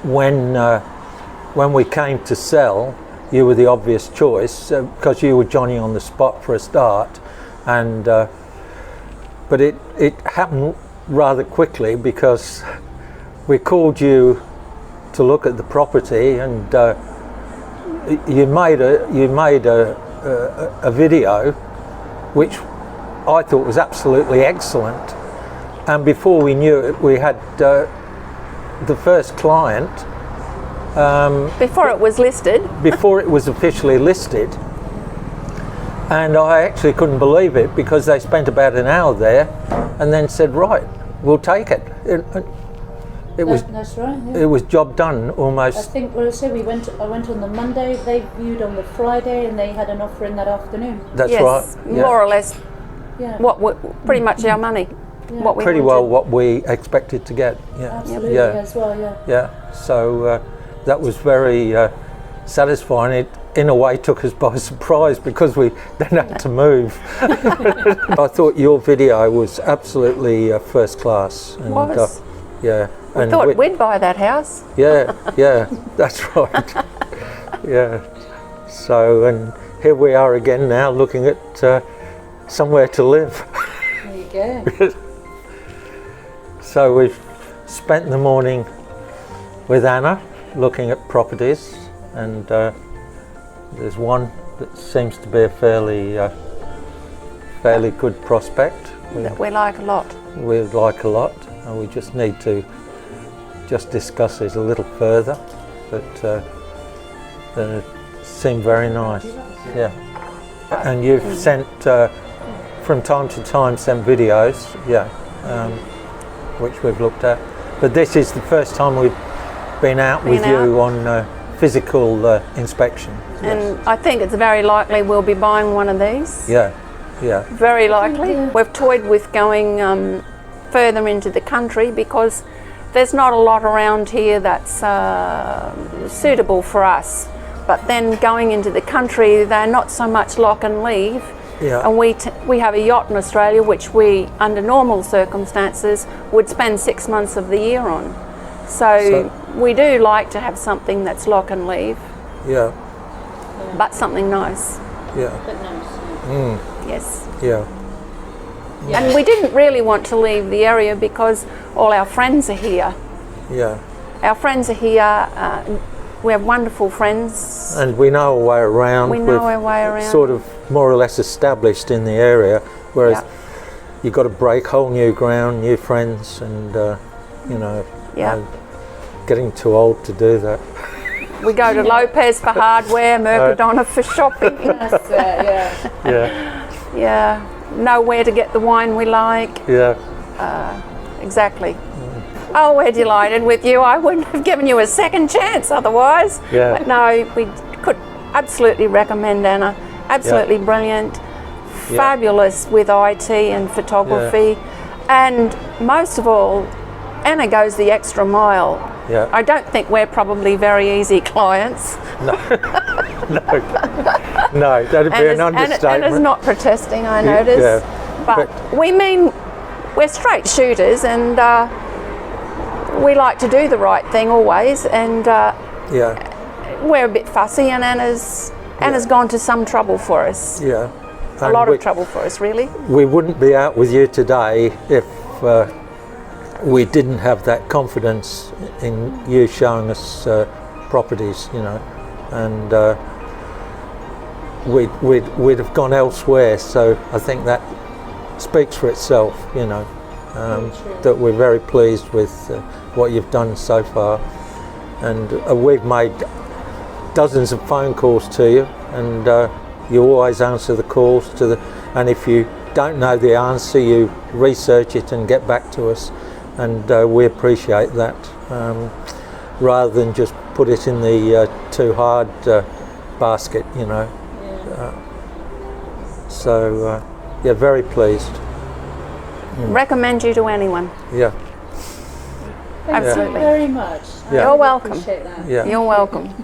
when we came to sell, you were the obvious choice because you were Johnny on the spot for a start, and but it happened rather quickly because we called you to look at the property, and you made a video which I thought was absolutely excellent, and before we knew it, we had the first client. Before it was listed? Before it was officially listed. And I actually couldn't believe it because they spent about an hour there and then said, right, we'll take it. That's right. Yeah. It was job done almost. I think, well, I say I went on the Monday, they viewed on the Friday, and they had an offer in that afternoon. That's yes, right. More or less. Yeah. Pretty much our money. Yeah. What we pretty wanted. well what we expected to get. Yeah. Absolutely, yeah. as well, yeah. Yeah. So that was very satisfying. It in a way took us by surprise because we then had to move. I thought your video was absolutely first class. And, was. Yeah. We thought we'd buy that house. Yeah, that's right. Yeah. So, and here we are again now looking at somewhere to live. There you go. So we've spent the morning with Anna looking at properties, and there's one that seems to be a fairly good prospect. That we like a lot. We like a lot, and we just need to discuss it a little further, but it seemed very nice. Yeah. And you've sent from time to time sent videos, which we've looked at, but this is the first time we've been out with you on physical inspection. And I think it's very likely we'll be buying one of these. Yeah. Very likely. We've toyed with going further into the country because there's not a lot around here that's suitable for us. But then going into the country, they're not so much lock and leave. Yeah. And we have a yacht in Australia which we, under normal circumstances, would spend 6 months of the year on. So we do like to have something that's lock and leave. Yeah. But something nice. Yeah. But nice. Yes. Yeah. And we didn't really want to leave the area because all our friends are here. Yeah. Our friends are here. We have wonderful friends. And we know our way around. We know our way around. Sort of more or less established in the area, whereas you've got to break whole new ground, new friends, and getting too old to do that. We go to Lopez for hardware, Mercadona for shopping. That's it, Yeah. Know where to get the wine we like. Yeah. Exactly. Oh, we're delighted with you. I wouldn't have given you a second chance otherwise. Yeah. But no, we could absolutely recommend Anna. Absolutely brilliant. Fabulous with IT and photography. And most of all, Anna goes the extra mile. Yeah. I don't think we're probably very easy clients. No, that'd be an understatement. Anna's not protesting, I notice. Yeah. But we mean, we're straight shooters, and we like to do the right thing always, and we're a bit fussy, and Anna's gone to some trouble for us. Yeah. A lot of trouble for us, really. We wouldn't be out with you today if we didn't have that confidence in you showing us properties, and we'd have gone elsewhere. So I think that speaks for itself, that we're very pleased with what you've done so far, and we've made dozens of phone calls to you, and you always answer the calls and if you don't know the answer, you research it and get back to us, and we appreciate that, rather than just put it in the too hard basket, very pleased. Recommend you to anyone. Yeah. Absolutely. Thank you very much. You're welcome. Appreciate that. Yeah. You're welcome.